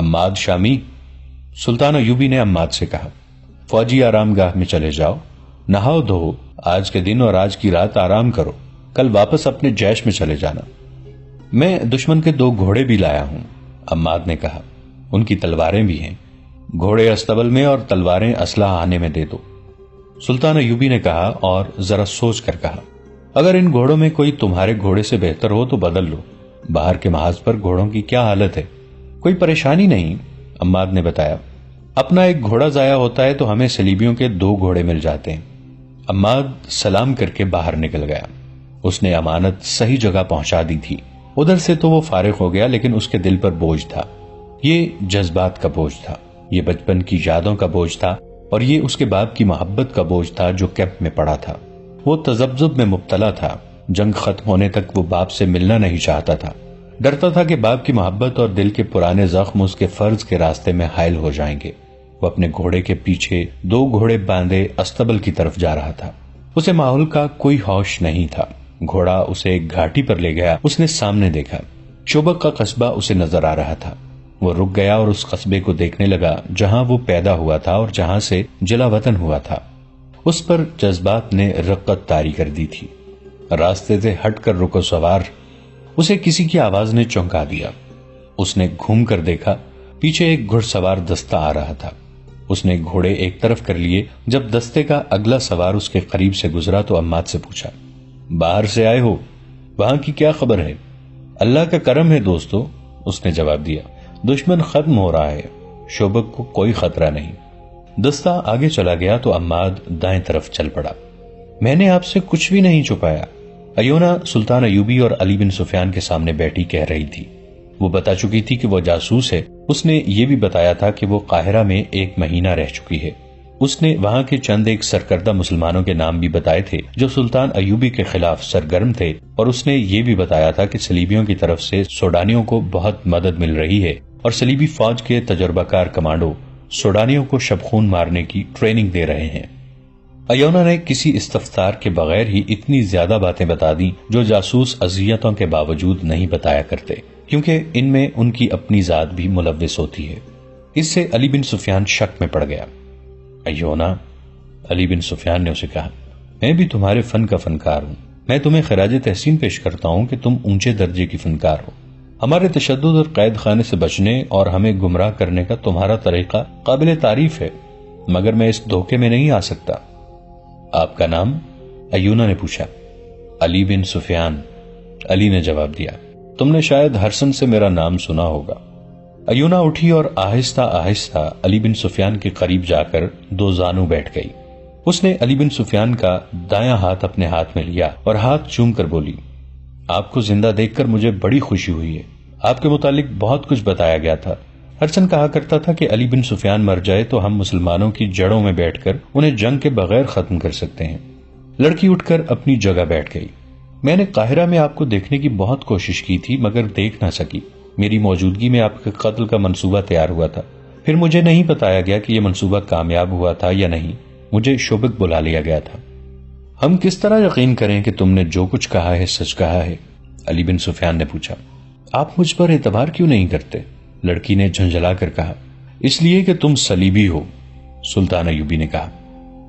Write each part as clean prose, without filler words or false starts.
عماد شامی، سلطان ایوبی نے عماد سے کہا، فوجی آرام گاہ میں چلے جاؤ، نہاؤ دھو، آج کے دن اور آج کی رات آرام کرو، کل واپس اپنے جیش میں چلے جانا۔ میں دشمن کے 2 گھوڑے بھی لایا ہوں، عماد نے کہا، ان کی تلواریں بھی ہیں، گھوڑے استبل میں اور تلواریں اسلحہ آنے میں دے دو۔ سلطان ایوبی نے کہا اور ذرا سوچ کر کہا، اگر ان گھوڑوں میں کوئی تمہارے گھوڑے سے بہتر ہو تو بدل لو، باہر کے محاذ پر گھوڑوں کی کیا حالت ہے؟ کوئی پریشانی نہیں، عماد نے بتایا، اپنا ایک گھوڑا ضائع ہوتا ہے تو ہمیں صلیبیوں کے 2 گھوڑے مل جاتے ہیں۔ عماد سلام کر کے باہر نکل گیا۔ اس نے امانت صحیح جگہ پہنچا دی تھی۔ ادھر سے تو وہ فارغ ہو گیا، لیکن اس کے دل پر بوجھ تھا۔ یہ جذبات کا بوجھ تھا، یہ بچپن کی یادوں کا بوجھ تھا، اور یہ اس کے باپ کی محبت کا بوجھ تھا جو کیمپ میں پڑا تھا۔ وہ تذبذب میں مبتلا تھا، جنگ ختم ہونے تک وہ باپ سے ملنا نہیں چاہتا تھا، ڈرتا تھا کہ باپ کی محبت اور دل کے پرانے زخم اس کے فرض کے راستے میں حائل ہو جائیں گے۔ وہ اپنے گھوڑے کے پیچھے 2 گھوڑے باندھے استبل کی طرف جا رہا تھا۔ اسے ماحول کا کوئی ہوش نہیں تھا۔ گھوڑا اسے ایک گھاٹی پر لے گیا۔ اس نے سامنے دیکھا، شوبک کا قصبہ اسے نظر آ رہا تھا۔ وہ رک گیا اور اس قصبے کو دیکھنے لگا جہاں وہ پیدا ہوا تھا اور جہاں سے جلا وطن ہوا تھا۔ اس پر جذبات نے رقت طاری کر دی تھی۔ راستے سے ہٹ کر رکو سوار، اسے کسی کی آواز نے چونکا دیا۔ اس نے گھوم کر دیکھا، پیچھے ایک گھڑ سوار دستہ آ رہا تھا۔ اس نے گھوڑے ایک طرف کر لیے۔ جب دستے کا اگلا سوار اس کے قریب سے گزرا تو عماد سے پوچھا، باہر سے آئے ہو؟ وہاں کی کیا خبر ہے؟ اللہ کا کرم ہے دوستو، اس نے جواب دیا، دشمن ختم ہو رہا ہے، شوبک کو کوئی خطرہ نہیں۔ دستہ آگے چلا گیا تو عماد دائیں طرف چل پڑا۔ میں نے آپ سے کچھ بھی نہیں چھپایا، ایونا سلطان ایوبی اور علی بن سفیان کے سامنے بیٹھی کہہ رہی تھی۔ وہ بتا چکی تھی کہ وہ جاسوس ہے۔ اس نے یہ بھی بتایا تھا کہ وہ قاہرہ میں 1 مہینہ رہ چکی ہے۔ اس نے وہاں کے چند ایک سرکردہ مسلمانوں کے نام بھی بتائے تھے جو سلطان ایوبی کے خلاف سرگرم تھے، اور اس نے یہ بھی بتایا تھا کہ صلیبیوں کی طرف سے سوڈانیوں کو بہت مدد مل رہی ہے اور صلیبی فوج کے تجربہ کار کمانڈو سوڈانیوں کو شبخون مارنے کی ٹریننگ دے رہے ہیں۔ ایونا نے کسی استفسار کے بغیر ہی اتنی زیادہ باتیں بتا دیں جو جاسوس اذیتوں کے باوجود نہیں بتایا کرتے، کیونکہ ان میں ان کی اپنی ذات بھی ملوث ہوتی ہے۔ اس سے علی بن سفیان شک میں پڑ گیا۔ ایونا، علی بن سفیان نے اسے کہا، میں بھی تمہارے فن کا فنکار ہوں، میں تمہیں خراج تحسین پیش کرتا ہوں کہ تم اونچے درجے کی فنکار ہو۔ ہمارے تشدد اور قید خانے سے بچنے اور ہمیں گمراہ کرنے کا تمہارا طریقہ قابل تعریف ہے، مگر میں اس دھوکے میں نہیں آ سکتا۔ آپ کا نام؟ ایونا نے پوچھا۔ علی بن سفیان، علی نے جواب دیا۔ تم نے شاید ہرسن سے میرا نام سنا ہوگا۔ ایونا اٹھی اور آہستہ آہستہ علی بن سفیان کے قریب جا کر 2 زانو بیٹھ گئی۔ اس نے علی بن سفیان کا دایاں ہاتھ اپنے ہاتھ میں لیا اور ہاتھ چوم کر بولی، آپ کو زندہ دیکھ کر مجھے بڑی خوشی ہوئی ہے۔ آپ کے متعلق بہت کچھ بتایا گیا تھا۔ ہرسن کہا کرتا تھا کہ علی بن سفیان مر جائے تو ہم مسلمانوں کی جڑوں میں بیٹھ کر انہیں جنگ کے بغیر ختم کر سکتے ہیں۔ لڑکی اٹھ کر اپنی جگہ بیٹھ گئی۔ میں نے قاہرہ میں آپ کو دیکھنے کی بہت کوشش کی تھی مگر دیکھ نہ سکی۔ میری موجودگی میں آپ کے قتل کا منصوبہ تیار ہوا تھا، پھر مجھے نہیں بتایا گیا کہ یہ منصوبہ کامیاب ہوا تھا یا نہیں، مجھے شوبک بلا لیا گیا تھا۔ ہم کس طرح یقین کریں کہ تم نے جو کچھ کہا ہے سچ کہا ہے؟ علی بن سفیان نے پوچھا۔ آپ مجھ پر اعتبار کیوں نہیں کرتے؟ لڑکی نے جھنجھلا کر کہا۔ اس لیے کہ تم صلیبی ہو، سلطان ایوبی نے کہا۔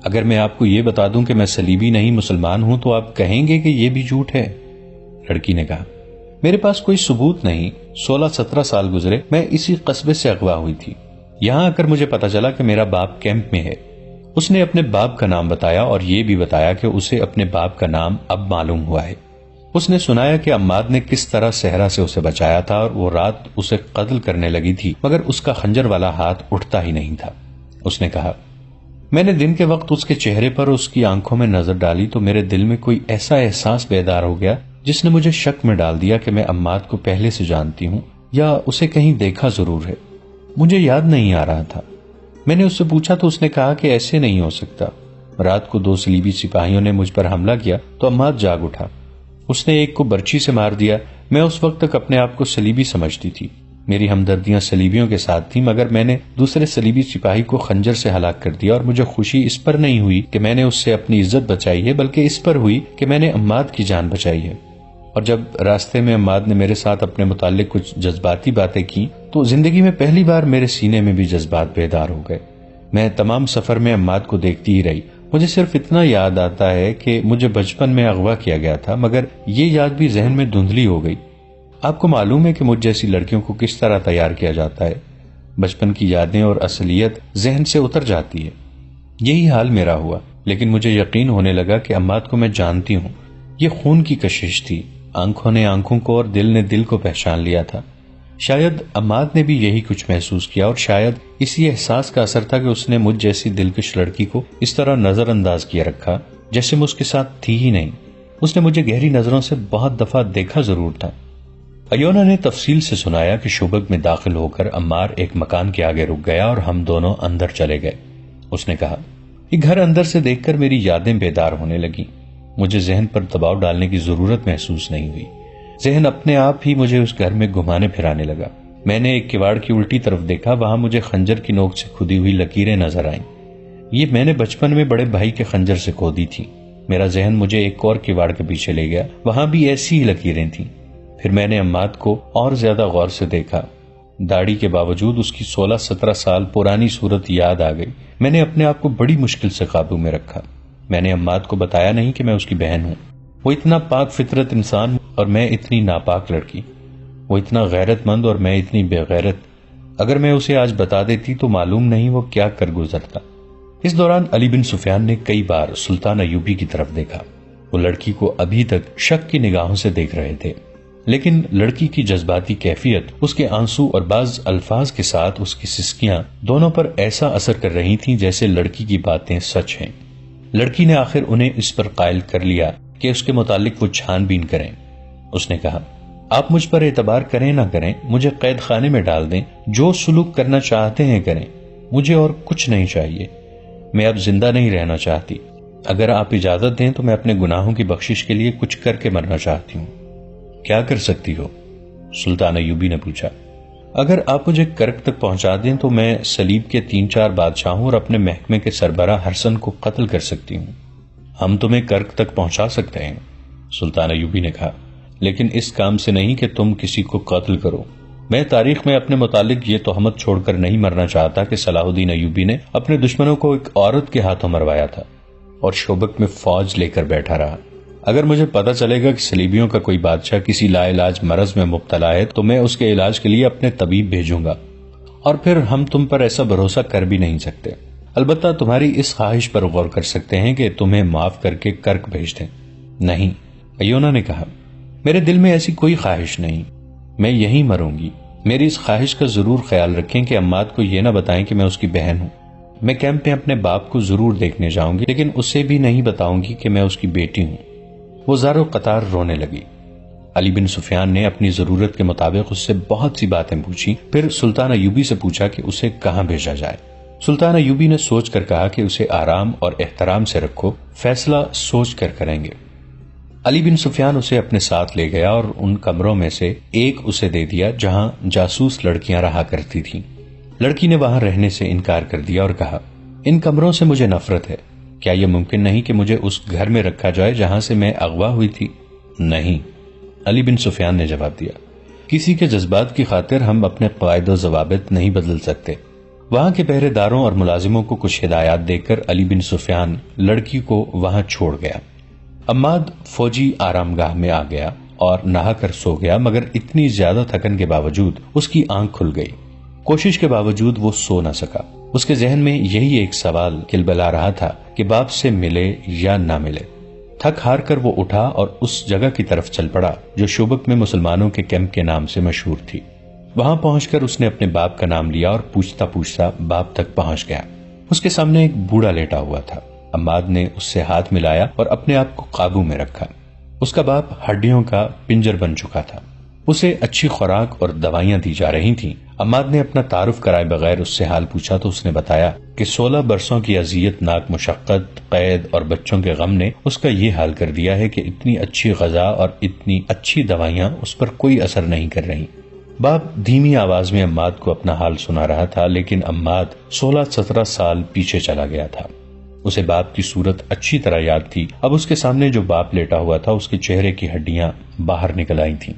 اگر میں آپ کو یہ بتا دوں کہ میں صلیبی نہیں مسلمان ہوں تو آپ کہیں گے کہ یہ بھی جھوٹ ہے، لڑکی نے کہا۔ میرے پاس کوئی ثبوت نہیں، 16-17 سال گزرے، میں اسی قصبے سے اغوا ہوئی تھی۔ یہاں آ کر مجھے پتا چلا کہ میرا باپ کیمپ میں ہے۔ اس نے اپنے باپ کا نام بتایا اور یہ بھی بتایا کہ اسے اپنے باپ کا نام اب معلوم ہوا ہے۔ اس نے سنایا کہ عماد نے کس طرح صحرا سے اسے بچایا تھا اور وہ رات اسے قتل کرنے لگی تھی مگر اس کا خنجر والا ہاتھ اٹھتا ہی نہیں تھا۔ اس نے کہا، میں نے دن کے وقت اس کے چہرے پر اس کی آنکھوں میں نظر ڈالی تو میرے دل میں کوئی ایسا احساس بیدار ہو گیا جس نے مجھے شک میں ڈال دیا کہ میں عماد کو پہلے سے جانتی ہوں یا اسے کہیں دیکھا ضرور ہے۔ مجھے یاد نہیں آ رہا تھا۔ میں نے اس سے پوچھا تو اس نے کہا کہ ایسے نہیں ہو سکتا۔ رات کو 2 صلیبی سپاہیوں نے مجھ پر حملہ کیا تو عماد جاگ اٹھا۔ اس نے ایک کو برچی سے مار دیا۔ میں اس وقت تک اپنے آپ کو صلیبی سمجھتی تھی، میری ہمدردیاں صلیبیوں کے ساتھ تھیں، مگر میں نے دوسرے صلیبی سپاہی کو خنجر سے ہلاک کر دیا، اور مجھے خوشی اس پر نہیں ہوئی کہ میں نے اس سے اپنی عزت بچائی ہے بلکہ اس پر ہوئی کہ میں نے عماد کی جان بچائی ہے۔ اور جب راستے میں عماد نے میرے ساتھ اپنے متعلق کچھ جذباتی باتیں کی تو زندگی میں پہلی بار میرے سینے میں بھی جذبات بیدار ہو گئے۔ میں تمام سفر میں عماد کو دیکھتی ہی رہی۔ مجھے صرف اتنا یاد آتا ہے کہ مجھے بچپن میں اغوا کیا گیا تھا، مگر یہ یاد بھی ذہن میں دھندلی ہو گئی۔ آپ کو معلوم ہے کہ مجھ جیسی لڑکیوں کو کس طرح تیار کیا جاتا ہے؟ بچپن کی یادیں اور اصلیت ذہن سے اتر جاتی ہے۔ یہی حال میرا ہوا، لیکن مجھے یقین ہونے لگا کہ عماد کو میں جانتی ہوں۔ یہ خون کی کشش تھی، آنکھوں نے آنکھوں کو اور دل نے دل کو پہچان لیا تھا۔ شاید عماد نے بھی یہی کچھ محسوس کیا، اور شاید اسی احساس کا اثر تھا کہ اس نے مجھ جیسی دلکش لڑکی کو اس طرح نظر انداز کیے رکھا جیسے میں اس کے ساتھ تھی ہی نہیں۔ اس نے مجھے گہری نظروں سے بہت دفعہ دیکھا ضرور تھا۔ ایونا نے تفصیل سے سنایا کہ شوبک میں داخل ہو کر عمار ایک مکان کے آگے رک گیا اور ہم دونوں اندر چلے گئے۔ اس نے کہا، یہ گھر اندر سے دیکھ کر میری یادیں بیدار ہونے لگیں۔ مجھے ذہن پر دباؤ ڈالنے کی ضرورت محسوس نہیں ہوئی۔ ذہن اپنے آپ ہی مجھے اس گھر میں گھمانے پھرانے لگا۔ میں نے ایک کواڑ کی الٹی طرف دیکھا، وہاں مجھے خنجر کی نوک سے کھدی ہوئی لکیریں نظر آئیں۔ یہ میں نے بچپن میں بڑے بھائی کے خنجر سے کھودی تھی۔ میرا ذہن مجھے ایک اور کواڑ کے پیچھے لے گیا، وہاں بھی ایسی ہی لکیریں تھیں۔ پھر میں نے عماد کو اور زیادہ غور سے دیکھا۔ داڑھی کے باوجود اس کی 16-17 سال پرانی صورت یاد آ گئی۔ میں نے اپنے آپ کو بڑی مشکل سے قابو میں رکھا۔ میں نے عماد کو بتایا نہیں کہ میں اس کی بہن ہوں۔ وہ اتنا پاک فطرت انسان اور میں اتنی ناپاک لڑکی، وہ اتنا غیرت مند اور میں اتنی بے غیرت۔ اگر میں اسے آج بتا دیتی تو معلوم نہیں وہ کیا کر گزرتا۔ اس دوران علی بن سفیان نے کئی بار سلطان ایوبی کی طرف دیکھا۔ وہ لڑکی کو ابھی تک شک کی نگاہوں سے دیکھ رہے تھے، لیکن لڑکی کی جذباتی کیفیت، اس کے آنسو اور بعض الفاظ کے ساتھ اس کی سسکیاں دونوں پر ایسا اثر کر رہی تھیں جیسے لڑکی کی باتیں سچ ہیں۔ لڑکی نے آخر انہیں اس پر قائل کر لیا کہ اس کے متعلق وہ چھان بین کریں۔ اس نے کہا، آپ مجھ پر اعتبار کریں نہ کریں، مجھے قید خانے میں ڈال دیں، جو سلوک کرنا چاہتے ہیں کریں، مجھے اور کچھ نہیں چاہیے۔ میں اب زندہ نہیں رہنا چاہتی۔ اگر آپ اجازت دیں تو میں اپنے گناہوں کی بخشش کے لیے کچھ کر کے مرنا چاہتی ہوں۔ کیا کر سکتی ہو؟ سلطان ایوبی نے پوچھا۔ اگر آپ مجھے کرک تک پہنچا دیں تو میں سلیب کے 3-4 بادشاہوں اور اپنے محکمے کے سربراہ ہرسن کو قتل کر سکتی ہوں۔ ہم تمہیں کرک تک پہنچا سکتے ہیں، سلطان ایوبی نے کہا، لیکن اس کام سے نہیں کہ تم کسی کو قتل کرو۔ میں تاریخ میں اپنے متعلق یہ تہمت چھوڑ کر نہیں مرنا چاہتا کہ صلاح الدین ایوبی نے اپنے دشمنوں کو ایک عورت کے ہاتھوں مروایا تھا اور شوبک میں فوج لے کر بیٹھا رہا۔ اگر مجھے پتا چلے گا کہ صلیبیوں کا کوئی بادشاہ کسی لا علاج مرض میں مبتلا ہے تو میں اس کے علاج کے لیے اپنے طبیب بھیجوں گا، اور پھر ہم تم پر ایسا بھروسہ کر بھی نہیں سکتے۔ البتہ تمہاری اس خواہش پر غور کر سکتے ہیں کہ تمہیں معاف کر کے کرک بھیج دیں۔ نہیں، ایونا نے کہا، میرے دل میں ایسی کوئی خواہش نہیں، میں یہیں مروں گی۔ میری اس خواہش کا ضرور خیال رکھیں کہ عماد کو یہ نہ بتائیں کہ میں اس کی بہن ہوں۔ میں کیمپ میں اپنے باپ کو ضرور دیکھنے جاؤں گی، لیکن اسے بھی نہیں بتاؤں گی کہ میں اس کی بیٹی ہوں۔ وہ زارو قطار رونے لگی۔ علی بن سفیان نے اپنی ضرورت کے مطابق اس سے بہت سی باتیں پوچھی، پھر سلطان ایوبی سے پوچھا کہ اسے کہاں بھیجا جائے۔ سلطان ایوبی نے سوچ کر کہا کہ اسے آرام اور احترام سے رکھو، فیصلہ سوچ کر کریں گے۔ علی بن سفیان اسے اپنے ساتھ لے گیا اور ان کمروں میں سے ایک اسے دے دیا جہاں جاسوس لڑکیاں رہا کرتی تھیں۔ لڑکی نے وہاں رہنے سے انکار کر دیا اور کہا، ان کمروں سے مجھے نفرت ہے۔ کیا یہ ممکن نہیں کہ مجھے اس گھر میں رکھا جائے جہاں سے میں اغوا ہوئی تھی؟ نہیں، علی بن سفیان نے جواب دیا، کسی کے جذبات کی خاطر ہم اپنے قواعد و ضوابط نہیں بدل سکتے۔ وہاں کے پہرے داروں اور ملازموں کو کچھ ہدایات دے کر علی بن سفیان لڑکی کو وہاں چھوڑ گیا۔ عماد فوجی آرام گاہ میں آ گیا اور نہا کر سو گیا، مگر اتنی زیادہ تھکن کے باوجود اس کی آنکھ کھل گئی۔ کوشش کے باوجود وہ سو نہ سکا۔ اس کے ذہن میں یہی ایک سوال کلبلا رہا تھا کہ باپ سے ملے یا نہ ملے۔ تھک ہار کر وہ اٹھا اور اس جگہ کی طرف چل پڑا جو شوبک میں مسلمانوں کے کیمپ کے نام سے مشہور تھی۔ وہاں پہنچ کر اس نے اپنے باپ کا نام لیا اور پوچھتا پوچھتا باپ تک پہنچ گیا۔ اس کے سامنے ایک بوڑھا لیٹا ہوا تھا۔ عماد نے اس سے ہاتھ ملایا اور اپنے آپ کو قابو میں رکھا۔ اس کا باپ ہڈیوں کا پنجر بن چکا تھا۔ اسے اچھی خوراک اور دوائیاں دی جا رہی تھیں۔ عماد نے اپنا تعارف کرائے بغیر اس سے حال پوچھا تو اس نے بتایا کہ 16 برسوں کی اذیت ناک مشقت، قید اور بچوں کے غم نے اس کا یہ حال کر دیا ہے کہ اتنی اچھی غذا اور اتنی اچھی دوائیاں اس پر کوئی اثر نہیں کر رہی۔ باپ دھیمی آواز میں عماد کو اپنا حال سنا رہا تھا، لیکن عماد 16-17 سال پیچھے چلا گیا تھا۔ اسے باپ کی صورت اچھی طرح یاد تھی. اب اس کے سامنے جو باپ لیٹا ہوا تھا اس کے چہرے کی ہڈیاں باہر نکل آئی تھیں.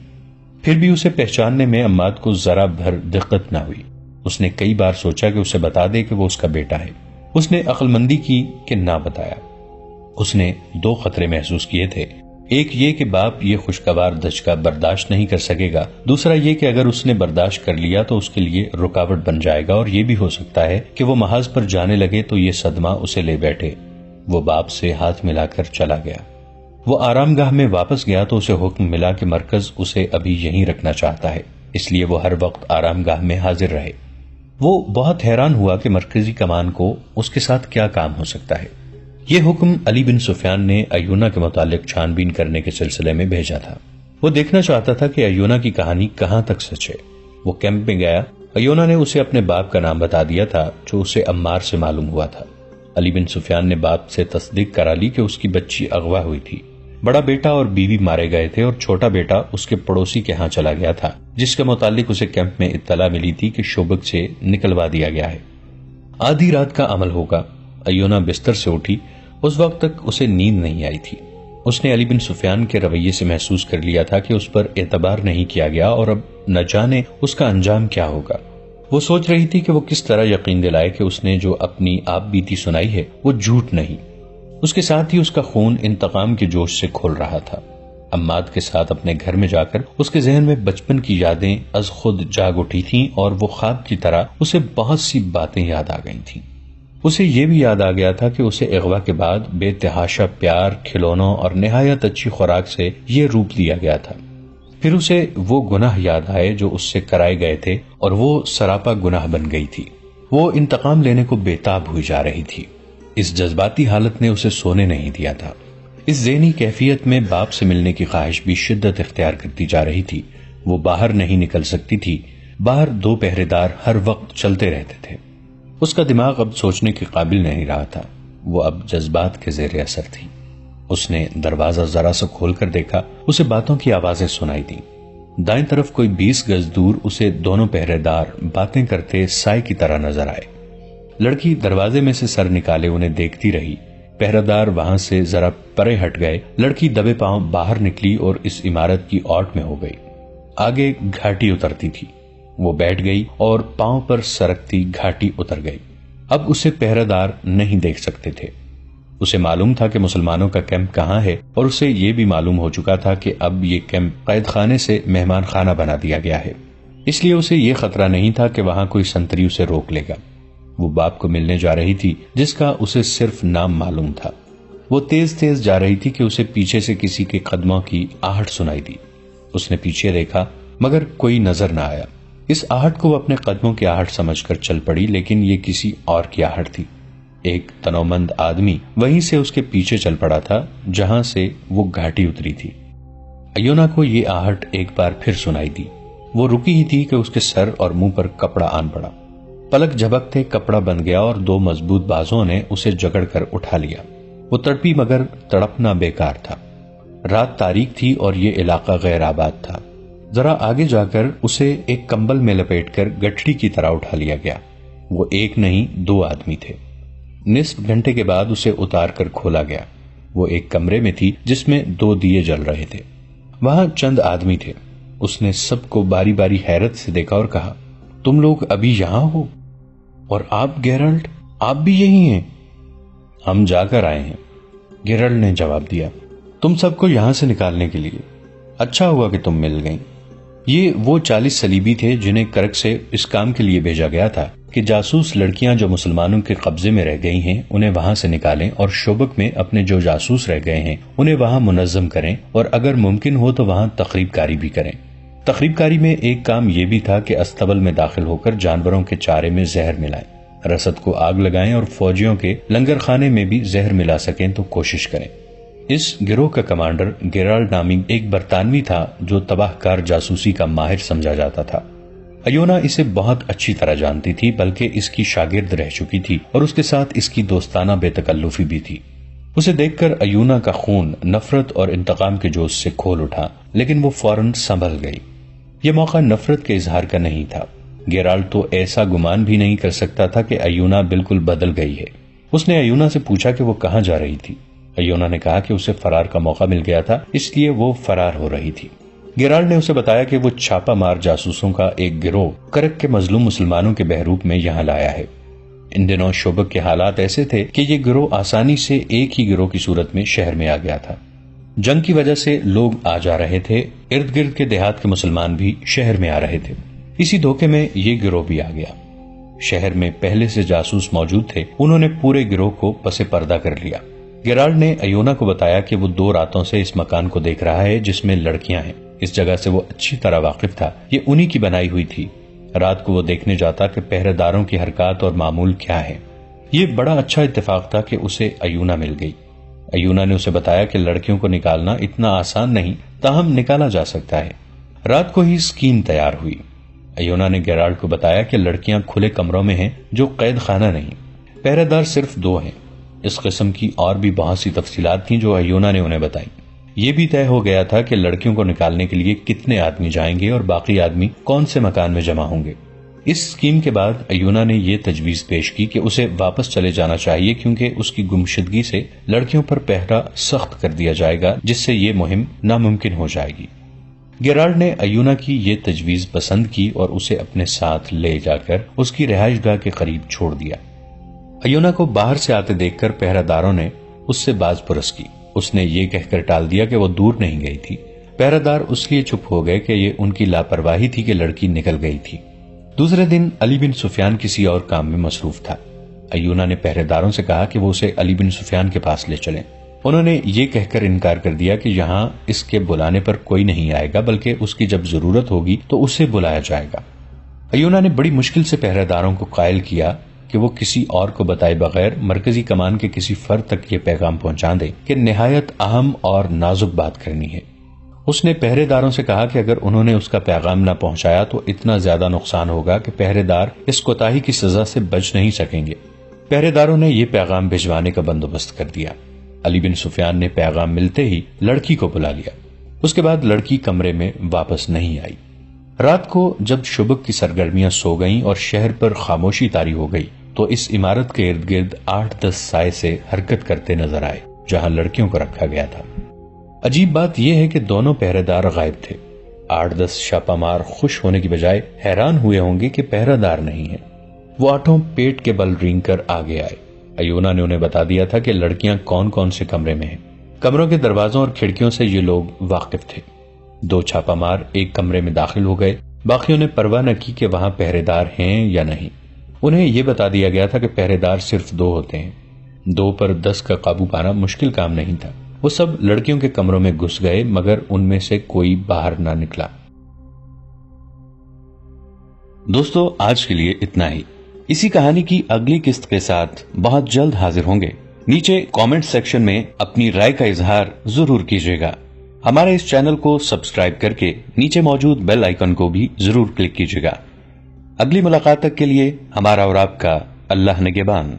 پھر بھی اسے پہچاننے میں عماد کو ذرا بھر دقت نہ ہوئی. اس نے کئی بار سوچا کہ اسے بتا دے کہ وہ اس کا بیٹا ہے. اس نے عقل مندی کی کہ نہ بتایا. اس نے 2 خطرے محسوس کیے تھے. ایک یہ کہ باپ یہ خوشگوار دھچکا برداشت نہیں کر سکے گا. دوسرا یہ کہ اگر اس نے برداشت کر لیا تو اس کے لیے رکاوٹ بن جائے گا، اور یہ بھی ہو سکتا ہے کہ وہ محاذ پر جانے لگے تو یہ صدمہ اسے لے بیٹھے. وہ باپ سے ہاتھ ملا کر چلا گیا. وہ آرام گاہ میں واپس گیا تو اسے حکم ملا کہ مرکز اسے ابھی یہیں رکھنا چاہتا ہے، اس لیے وہ ہر وقت آرام گاہ میں حاضر رہے. وہ بہت حیران ہوا کہ مرکزی کمان کو اس کے ساتھ کیا کام ہو سکتا ہے. یہ حکم علی بن سفیان نے ایونا کے متعلق چھان بین کرنے کے سلسلے میں بھیجا تھا. وہ دیکھنا چاہتا تھا کہ ایونا کی کہانی کہاں تک سچ ہے. وہ کیمپ میں گیا. ایونا نے اسے اپنے باپ کا نام بتا دیا تھا جو اسے عمار سے معلوم ہوا تھا. علی بن سفیان نے باپ سے تصدیق کرا لی کہ اس کی بچی اغوا ہوئی تھی. بڑا بیٹا اور بیوی مارے گئے تھے اور چھوٹا بیٹا اس کے پڑوسی کے ہاں چلا گیا تھا، جس کے متعلق اسے کیمپ میں اطلاع ملی تھی کہ شوبک سے نکلوا دیا گیا ہے. آدھی رات کا عمل ہوگا. ایونا بستر سے اٹھی. اس وقت تک اسے نیند نہیں آئی تھی. اس نے علی بن سفیان کے رویے سے محسوس کر لیا تھا کہ اس پر اعتبار نہیں کیا گیا اور اب نہ جانے اس کا انجام کیا ہوگا. وہ سوچ رہی تھی کہ وہ کس طرح یقین دلائے کہ اس نے جو اپنی آپ بیتی سنائی ہے وہ جھوٹ نہیں. اس کے ساتھ ہی اس کا خون انتقام کے جوش سے کھول رہا تھا. عماد کے ساتھ اپنے گھر میں جا کر اس کے ذہن میں بچپن کی یادیں از خود جاگ اٹھی تھیں اور وہ خواب کی طرح اسے بہت سی باتیں یاد آ گئی تھیں. اسے یہ بھی یاد آ گیا تھا کہ اسے اغوا کے بعد بے تحاشا پیار، کھلونوں اور نہایت اچھی خوراک سے یہ روپ دیا گیا تھا. پھر اسے وہ گناہ یاد آئے جو اس سے کرائے گئے تھے اور وہ سراپا گناہ بن گئی تھی. وہ انتقام لینے کو بےتاب ہوئی جا رہی تھی. اس جذباتی حالت نے اسے سونے نہیں دیا تھا. اس ذہنی کیفیت میں باپ سے ملنے کی خواہش بھی شدت اختیار کرتی جا رہی تھی. وہ باہر نہیں نکل سکتی تھی. باہر 2 پہرے دار ہر وقت چلتے رہتے تھے. اس کا دماغ اب سوچنے کے قابل نہیں رہا تھا. وہ اب جذبات کے زیر اثر تھی. اس نے دروازہ ذرا سا کھول کر دیکھا. اسے باتوں کی آوازیں سنائی دیں. دائیں طرف کوئی 20 گز دور اسے دونوں پہرے دار باتیں کرتے سائے کی طرح نظر آئے. لڑکی دروازے میں سے سر نکالے انہیں دیکھتی رہی. پہرے دار وہاں سے ذرا پرے ہٹ گئے. لڑکی دبے پاؤں باہر نکلی اور اس عمارت کی اوٹ میں ہو گئی. آگے گھاٹی اترتی تھی. وہ بیٹھ گئی اور پاؤں پر سرکتی گھاٹی اتر گئی. اب اسے پہرے دار نہیں دیکھ سکتے تھے. اسے معلوم تھا کہ مسلمانوں کا کیمپ کہاں ہے اور اسے یہ بھی معلوم ہو چکا تھا کہ اب یہ کیمپ قید خانے سے مہمان خانہ بنا دیا گیا ہے. اس لیے اسے یہ خطرہ نہیں تھا کہ وہاں کوئی سنتری اسے روک لے گا. وہ باپ کو ملنے جا رہی تھی جس کا اسے صرف نام معلوم تھا. وہ تیز تیز جا رہی تھی کہ اسے پیچھے سے کسی کے قدموں کی آہٹ سنائی دی. اس نے پیچھے دیکھا مگر کوئی نظر نہ آیا. اس آہٹ کو وہ اپنے قدموں کی آہٹ سمجھ کر چل پڑی، لیکن یہ کسی اور کی آہٹ تھی. ایک تنومند آدمی وہیں سے اس کے پیچھے چل پڑا تھا جہاں سے وہ گھاٹی اتری تھی. ایونا کو یہ آہٹ ایک بار پھر سنائی دی. وہ رکی ہی تھی کہ اس کے سر اور منہ پر کپڑا آن پڑا. پلک جھپکتے کپڑا بند گیا اور 2 مضبوط بازوں نے اسے جکڑ کر اٹھا لیا. وہ تڑپی مگر تڑپنا بیکار تھا. رات تاریک تھی اور یہ علاقہ غیر آباد تھا. ذرا آگے جا کر اسے ایک کمبل میں لپیٹ کر گٹھڑی کی طرح اٹھا لیا گیا. وہ ایک نہیں 2 آدمی تھے. نصف گھنٹے کے بعد اسے اتار کر کھولا گیا. وہ ایک کمرے میں تھی جس میں 2 دیے جل رہے تھے. وہاں چند آدمی تھے. اس نے سب کو باری باری حیرت سے دیکھا اور کہا، تم لوگ ابھی یہاں ہو؟ اور آپ گیرالٹ، آپ بھی یہی ہیں؟ ہم جا کر آئے ہیں، گیرالٹ نے جواب دیا، تم سب کو یہاں سے نکالنے کے لیے. اچھا ہوا کہ تم مل گئیں. یہ وہ 40 صلیبی تھے جنہیں کرک سے اس کام کے لیے بھیجا گیا تھا کہ جاسوس لڑکیاں جو مسلمانوں کے قبضے میں رہ گئی ہیں انہیں وہاں سے نکالیں اور شوبک میں اپنے جو جاسوس رہ گئے ہیں انہیں وہاں منظم کریں اور اگر ممکن ہو تو وہاں تخریب کاری بھی کریں. تخریب کاری میں ایک کام یہ بھی تھا کہ استبل میں داخل ہو کر جانوروں کے چارے میں زہر ملائیں، رسد کو آگ لگائیں اور فوجیوں کے لنگر خانے میں بھی زہر ملا سکیں تو کوشش کریں. اس گروہ کا کمانڈر گیرالٹ نامی ایک برطانوی تھا جو تباہ کار جاسوسی کا ماہر سمجھا جاتا تھا. ایونا اسے بہت اچھی طرح جانتی تھی، بلکہ اس کی شاگرد رہ چکی تھی اور اس کے ساتھ اس کی دوستانہ بے تکلفی بھی تھی. اسے دیکھ کر ایونا کا خون نفرت اور انتقام کے جوش سے کھول اٹھا، لیکن وہ فوراً سنبھل گئی. یہ موقع نفرت کے اظہار کا نہیں تھا. گیرالٹ تو ایسا گمان بھی نہیں کر سکتا تھا کہ ایونا بالکل بدل گئی ہے. اس نے ایونا سے پوچھا کہ وہ کہاں جا رہی تھی۔ ایونا نے کہا کہ اسے فرار کا موقع مل گیا تھا، اس لیے وہ فرار ہو رہی تھی۔ گیرالڈ نے اسے بتایا کہ وہ چھاپا مار جاسوسوں کا ایک گروہ کرک کے مظلوم مسلمانوں کے بحروپ میں یہاں لایا ہے۔ ان دنوں شوبک کے حالات ایسے تھے کہ یہ گروہ آسانی سے ایک ہی گروہ کی صورت میں شہر میں آ گیا تھا۔ جنگ کی وجہ سے لوگ آ جا رہے تھے، ارد گرد کے دیہات کے مسلمان بھی شہر میں آ رہے تھے۔ اسی دھوکے میں یہ گروہ بھی آ گیا۔ شہر میں پہلے سے جاسوس موجود تھے، انہوں نے پورے گروہ کو پس پردہ کر لیا۔ گیرالڈ نے ایونا کو بتایا کہ وہ 2 راتوں سے اس مکان کو دیکھ رہا ہے جس میں لڑکیاں ہیں۔ اس جگہ سے وہ اچھی طرح واقف تھا، یہ انہی کی بنائی ہوئی تھی۔ رات کو وہ دیکھنے جاتا کہ پہرے داروں کی حرکات اور معمول کیا ہے۔ یہ بڑا اچھا اتفاق تھا کہ اسے ایونا مل گئی۔ ایونا نے اسے بتایا کہ لڑکیوں کو نکالنا اتنا آسان نہیں، تاہم نکالا جا سکتا ہے۔ رات کو ہی اسکیم تیار ہوئی۔ ایونا نے گیرالڈ کو بتایا کہ لڑکیاں کھلے کمروں میں ہیں جو قید خانہ نہیں، پہرے دار صرف 2 ہیں۔ اس قسم کی اور بھی بہت سی تفصیلات تھیں جو ایونا نے انہیں بتائی۔ یہ بھی طے ہو گیا تھا کہ لڑکیوں کو نکالنے کے لیے کتنے آدمی جائیں گے اور باقی آدمی کون سے مکان میں جمع ہوں گے۔ اس اسکیم کے بعد ایونا نے یہ تجویز پیش کی کہ اسے واپس چلے جانا چاہیے کیونکہ اس کی گمشدگی سے لڑکیوں پر پہرا سخت کر دیا جائے گا، جس سے یہ مہم ناممکن ہو جائے گی۔ گیرالڈ نے ایونا کی یہ تجویز پسند کی اور اسے اپنے ساتھ لے جا کر اس کی رہائش گاہ کے قریب چھوڑ دیا۔ ایونا کو باہر سے آتے دیکھ کر پہرہ داروں نے اس سے باز پرس کی۔ اس نے یہ کہہ کر ٹال دیا کہ وہ دور نہیں گئی تھی۔ پہرہ دار اس لیے چپ ہو گئے کہ یہ ان کی لاپرواہی تھی کہ لڑکی نکل گئی تھی۔ دوسرے دن علی بن سفیان کسی اور کام میں مصروف تھا۔ ایونا نے پہرے داروں سے کہا کہ وہ اسے علی بن سفیان کے پاس لے چلیں۔ انہوں نے یہ کہہ کر انکار کر دیا کہ یہاں اس کے بلانے پر کوئی نہیں آئے گا، بلکہ اس کی جب ضرورت ہوگی تو اسے بلایا جائے گا۔ ایونا نے بڑی مشکل سے پہرے داروں کو قائل کیا کہ وہ کسی اور کو بتائے بغیر مرکزی کمان کے کسی فرد تک یہ پیغام پہنچا دے کہ نہایت اہم اور نازک بات کرنی ہے۔ اس نے پہرے داروں سے کہا کہ اگر انہوں نے اس کا پیغام نہ پہنچایا تو اتنا زیادہ نقصان ہوگا کہ پہرے دار اس کوتاہی کی سزا سے بچ نہیں سکیں گے۔ پہرے داروں نے یہ پیغام بھجوانے کا بندوبست کر دیا۔ علی بن سفیان نے پیغام ملتے ہی لڑکی کو بلا لیا۔ اس کے بعد لڑکی کمرے میں واپس نہیں آئی۔ رات کو جب شبک کی سرگرمیاں سو گئیں اور شہر پر خاموشی طاری ہو گئی تو اس عمارت کے ارد گرد 8-10 سائے سے حرکت کرتے نظر آئے جہاں لڑکیوں کو رکھا گیا تھا۔ عجیب بات یہ ہے کہ دونوں پہرے دار غائب تھے۔ 8-10 چھاپا مار خوش ہونے کی بجائے حیران ہوئے ہوں گے کہ پہرہ دار نہیں ہے۔ وہ 8 پیٹ کے بل رینگ کر آگے آئے۔ ایونا نے انہیں بتا دیا تھا کہ لڑکیاں کون کون سے کمرے میں ہیں۔ کمروں کے دروازوں اور کھڑکیوں سے یہ لوگ واقف تھے۔ 2 چھاپا مار ایک کمرے میں داخل ہو گئے، باقیوں نے پرواہ نہ کی کہ وہاں پہرے دار ہیں یا نہیں۔ انہیں یہ بتا دیا گیا تھا کہ پہرے دار صرف 2 ہوتے ہیں۔ 2 پر 10 کا قابو پانا مشکل کام نہیں تھا۔ وہ سب لڑکیوں کے کمروں میں گھس گئے مگر ان میں سے کوئی باہر نہ نکلا۔ دوستو، آج کے لیے اتنا ہی۔ اسی کہانی کی اگلی قسط کے ساتھ بہت جلد حاضر ہوں گے۔ نیچے کامنٹ سیکشن میں اپنی رائے کا اظہار ضرور کیجیے گا۔ ہمارے اس چینل کو سبسکرائب کر کے نیچے موجود بیل آئیکن کو بھی ضرور کلک کیجیے گا۔ اگلی ملاقات تک کے لیے ہمارا اور آپ کا اللہ نگہبان۔